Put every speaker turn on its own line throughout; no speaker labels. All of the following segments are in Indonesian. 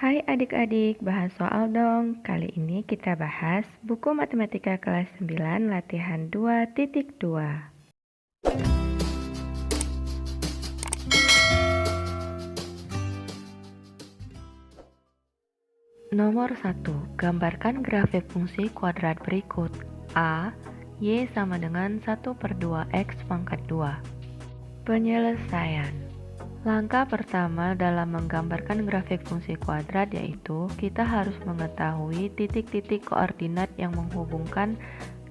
Hai adik-adik, bahas soal dong. Kali ini kita bahas buku matematika kelas 9 latihan 2.2. Nomor 1. Gambarkan grafik fungsi kuadrat berikut. A. Y sama dengan 1/2 X pangkat 2. Penyelesaian. Langkah pertama dalam menggambarkan grafik fungsi kuadrat yaitu kita harus mengetahui titik-titik koordinat yang menghubungkan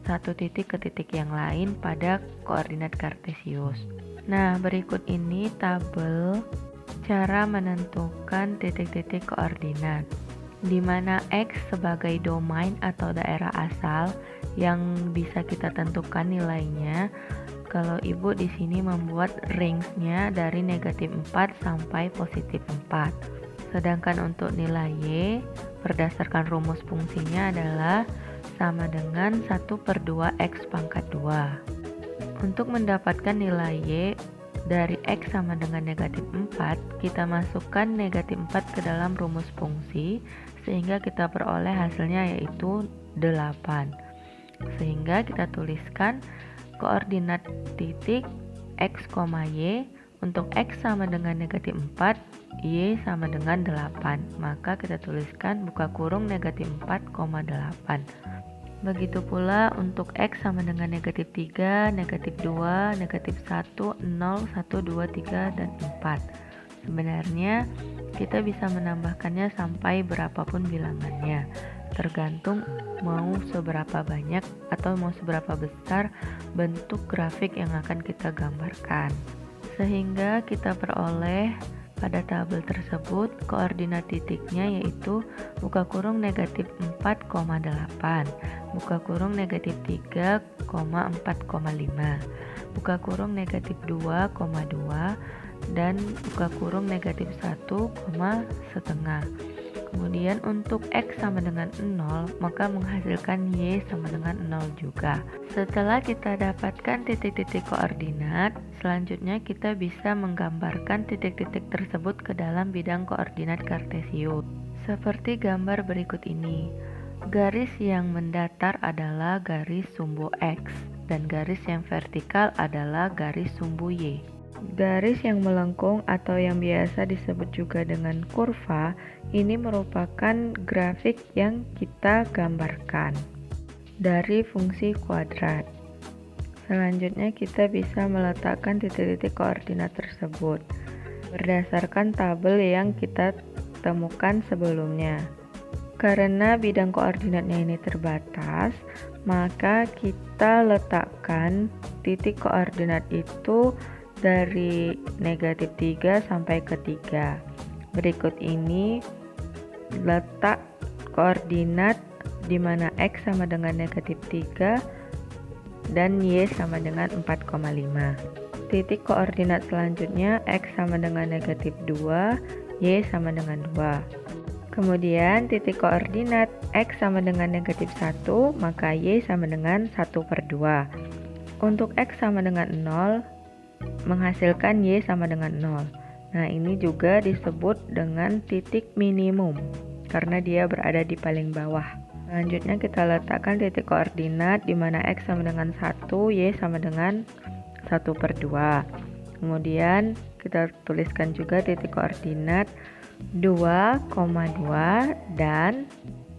satu titik ke titik yang lain pada koordinat kartesius. Nah, berikut ini tabel cara menentukan titik-titik koordinat, di mana X sebagai domain atau daerah asal yang bisa kita tentukan nilainya. Kalau ibu di sini membuat range-nya dari -4 sampai +4. Sedangkan untuk nilai Y berdasarkan rumus fungsinya adalah sama dengan 1/2 X pangkat 2. Untuk mendapatkan nilai Y dari X sama dengan -4, kita masukkan -4 ke dalam rumus fungsi sehingga kita peroleh hasilnya yaitu 8. Sehingga kita tuliskan koordinat titik X, Y untuk X sama dengan -4, Y sama dengan 8. Maka kita tuliskan buka kurung -4,8. Begitu pula untuk X sama dengan -3, -2, -1, 0, 1, 2, 3, dan 4. Sebenarnya kita bisa menambahkannya sampai berapapun bilangannya, tergantung mau seberapa banyak atau mau seberapa besar bentuk grafik yang akan kita gambarkan. Sehingga kita peroleh pada tabel tersebut koordinat titiknya yaitu buka kurung -4,8, buka kurung -3,4,5, buka kurung -2,2, dan buka kurung -1,5. Kemudian untuk X sama dengan 0, maka menghasilkan Y sama dengan 0 juga. Setelah kita dapatkan titik-titik koordinat, selanjutnya kita bisa menggambarkan titik-titik tersebut ke dalam bidang koordinat kartesius. Seperti gambar berikut ini. Garis yang mendatar adalah garis sumbu X, dan garis yang vertikal adalah garis sumbu Y. Garis yang melengkung atau yang biasa disebut juga dengan kurva, ini merupakan grafik yang kita gambarkan dari fungsi kuadrat. Selanjutnya kita bisa meletakkan titik-titik koordinat tersebut berdasarkan tabel yang kita temukan sebelumnya. Karena bidang koordinatnya ini terbatas, maka kita letakkan titik koordinat itu dari -3 sampai ke 3. Berikut ini letak koordinat di mana X sama dengan -3 dan Y sama dengan 4,5. Titik koordinat selanjutnya X sama dengan -2, Y sama dengan 2. Kemudian titik koordinat X sama dengan -1, maka Y sama dengan 1/2. Untuk X sama dengan 0, menghasilkan Y sama dengan 0. Nah, ini juga disebut dengan titik minimum karena dia berada di paling bawah. Selanjutnya kita letakkan titik koordinat di mana X sama dengan 1, Y sama dengan 1/2. Kemudian kita tuliskan juga titik koordinat 2,2 dan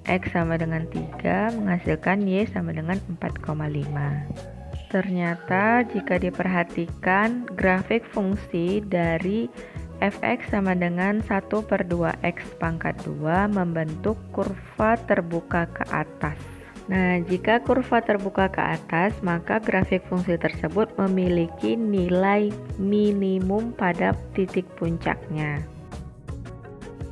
X sama dengan 3 menghasilkan Y sama dengan 4,5. Ternyata jika diperhatikan grafik fungsi dari fx sama dengan 1/2x pangkat 2 membentuk kurva terbuka ke atas. Nah, jika kurva terbuka ke atas, maka grafik fungsi tersebut memiliki nilai minimum pada titik puncaknya.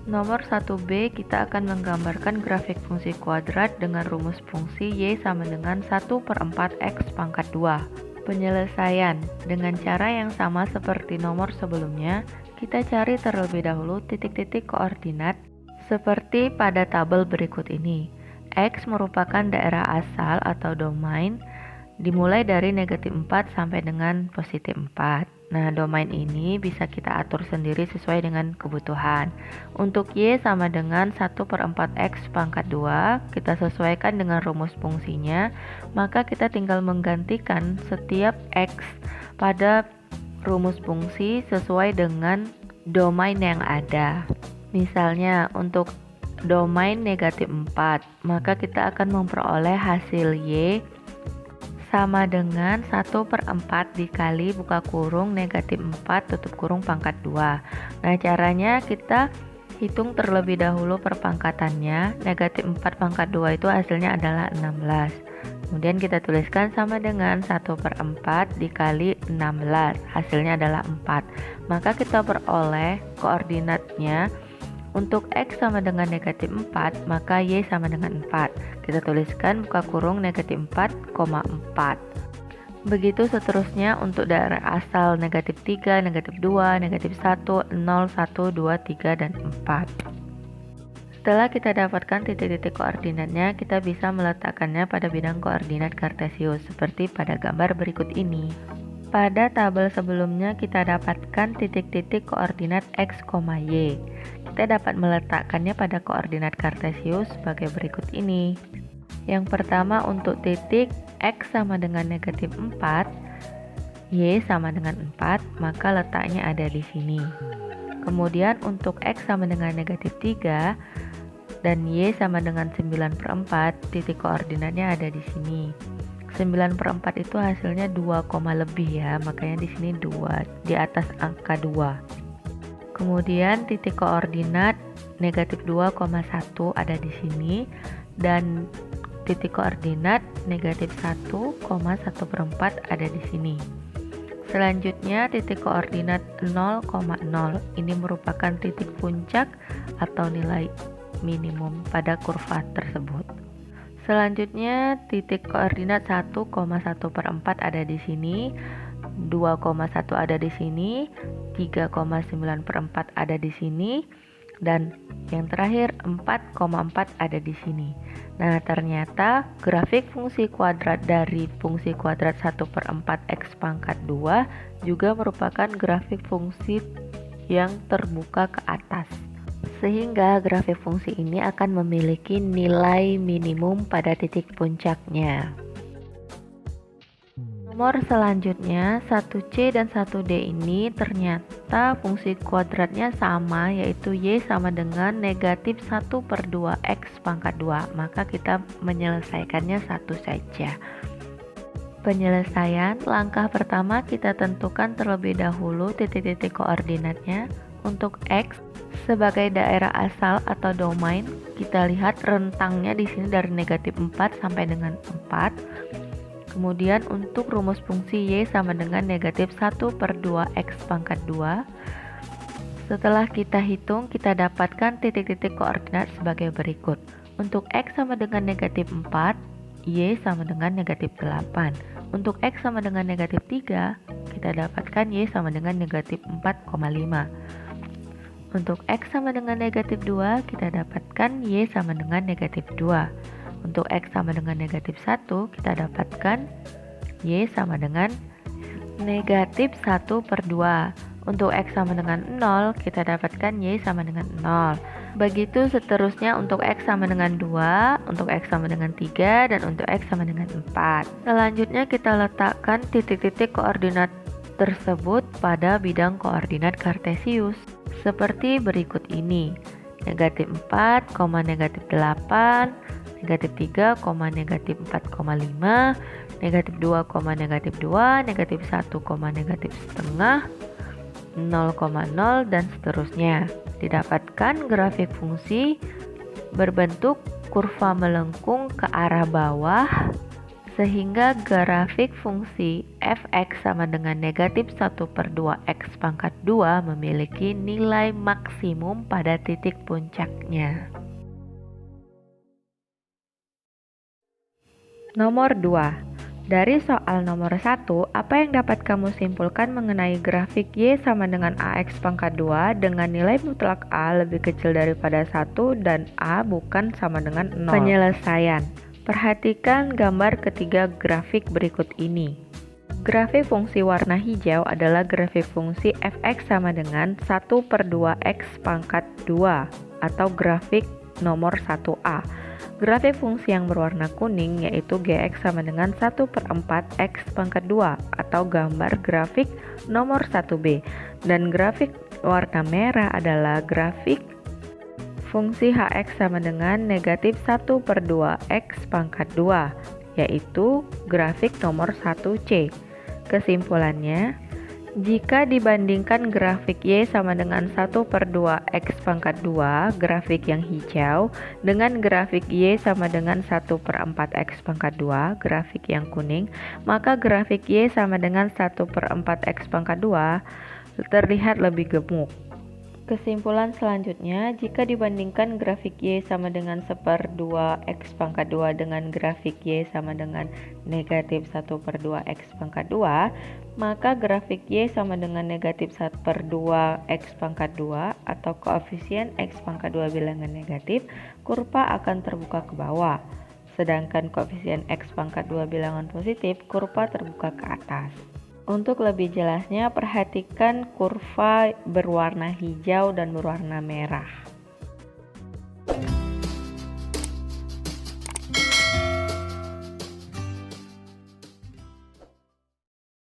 Nomor 1B, kita akan menggambarkan grafik fungsi kuadrat dengan rumus fungsi Y sama dengan 1/4X pangkat 2. Penyelesaian. Dengan cara yang sama seperti nomor sebelumnya, kita cari terlebih dahulu titik-titik koordinat seperti pada tabel berikut ini. X merupakan daerah asal atau domain dimulai dari -4 sampai dengan +4. Nah, domain ini bisa kita atur sendiri sesuai dengan kebutuhan. Untuk Y sama dengan 1/4 X pangkat 2, kita sesuaikan dengan rumus fungsinya, maka kita tinggal menggantikan setiap X pada rumus fungsi sesuai dengan domain yang ada. Misalnya, untuk domain negatif 4, maka kita akan memperoleh hasil Y sama dengan 1/4 dikali buka kurung negatif 4 tutup kurung pangkat 2. Nah, caranya kita hitung terlebih dahulu perpangkatannya. Negatif 4 pangkat 2 itu hasilnya adalah 16. Kemudian kita tuliskan sama dengan 1/4 dikali 16, hasilnya adalah 4. Maka kita peroleh koordinatnya. Untuk X sama dengan negatif 4, maka Y sama dengan 4. Kita tuliskan buka kurung negatif 4,4. Begitu seterusnya untuk daerah asal negatif 3, negatif 2, negatif 1, 0, 1, 2, 3, dan 4. Setelah kita dapatkan titik-titik koordinatnya, kita bisa meletakkannya pada bidang koordinat kartesius seperti pada gambar berikut ini. Pada tabel sebelumnya kita dapatkan titik-titik koordinat X, Y. Kita dapat meletakkannya pada koordinat kartesius sebagai berikut ini. Yang pertama untuk titik X sama dengan negatif 4, Y sama dengan 4, maka letaknya ada di sini. Kemudian untuk X sama dengan negatif 3 dan Y sama dengan 9/4, titik koordinatnya ada di sini. 9/4 itu hasilnya 2, lebih ya, makanya di sini 2 di atas angka 2. Kemudian titik koordinat negatif 2,1 ada di sini dan titik koordinat negatif 1,1/4 ada di sini. Selanjutnya titik koordinat 0,0 ini merupakan titik puncak atau nilai minimum pada kurva tersebut. Selanjutnya titik koordinat 1,1/4 ada di sini, 2,1 ada di sini, 3,9/4 ada di sini, dan yang terakhir 4,4 ada di sini. Nah, ternyata grafik fungsi kuadrat dari fungsi kuadrat 1/4 X pangkat 2 juga merupakan grafik fungsi yang terbuka ke atas. Sehingga grafik fungsi ini akan memiliki nilai minimum pada titik puncaknya. Nomor selanjutnya 1C dan 1D ini ternyata fungsi kuadratnya sama, yaitu Y sama dengan negatif 1/2 X pangkat 2. Maka kita menyelesaikannya satu saja. Penyelesaian, langkah pertama kita tentukan terlebih dahulu titik-titik koordinatnya. Untuk X sebagai daerah asal atau domain, kita lihat rentangnya di sini dari negatif 4 sampai dengan 4. Kemudian untuk rumus fungsi Y sama dengan negatif 1/2 X pangkat 2. Setelah kita hitung, kita dapatkan titik-titik koordinat sebagai berikut. Untuk X sama dengan negatif 4, Y sama dengan negatif 8. Untuk X sama dengan negatif 3, kita dapatkan Y sama dengan negatif 4,5. Untuk X sama dengan negatif 2, kita dapatkan Y sama dengan negatif 2. Untuk X sama dengan negatif 1, kita dapatkan Y sama dengan negatif 1/2. Untuk X sama dengan 0, kita dapatkan Y sama dengan 0. Begitu seterusnya untuk X sama dengan 2, untuk X sama dengan 3, dan untuk X sama dengan 4. Selanjutnya kita letakkan titik-titik koordinat tersebut pada bidang koordinat kartesius. Seperti berikut ini. Negatif 4, negatif 8, negatif 3, negatif 4,5, negatif 2, negatif 2, negatif 1, negatif setengah, 0,0, dan seterusnya. Didapatkan grafik fungsi berbentuk kurva melengkung ke arah bawah, sehingga grafik fungsi f(x) sama dengan negatif 1/2 X pangkat 2 memiliki nilai maksimum pada titik puncaknya. Nomor 2. Dari soal nomor 1, apa yang dapat kamu simpulkan mengenai grafik Y sama dengan AX pangkat 2 dengan nilai mutlak A lebih kecil daripada 1 dan A bukan sama dengan 0? Penyelesaian. Perhatikan gambar ketiga grafik berikut ini. Grafik fungsi warna hijau adalah grafik fungsi f(x) sama dengan 1/2x pangkat 2 atau grafik nomor 1a. Grafik fungsi yang berwarna kuning yaitu gx sama dengan 1/4x pangkat 2 atau gambar grafik nomor 1b. Dan grafik warna merah adalah grafik fungsi hx sama dengan negatif 1/2x pangkat 2 yaitu grafik nomor 1c. Kesimpulannya, jika dibandingkan grafik Y sama dengan 1/2x pangkat 2, grafik yang hijau, dengan grafik Y sama dengan 1/4x pangkat 2, grafik yang kuning, maka grafik Y sama dengan 1/4x pangkat 2 terlihat lebih gemuk. Kesimpulan selanjutnya, jika dibandingkan grafik Y sama dengan 1/2x pangkat 2 dengan grafik Y sama dengan negatif 1/2x pangkat 2, maka grafik Y sama dengan negatif 1/2x pangkat 2 atau koefisien x pangkat 2 bilangan negatif, kurva akan terbuka ke bawah. Sedangkan koefisien x pangkat 2 bilangan positif, kurva terbuka ke atas. Untuk lebih jelasnya, perhatikan kurva berwarna hijau dan berwarna merah.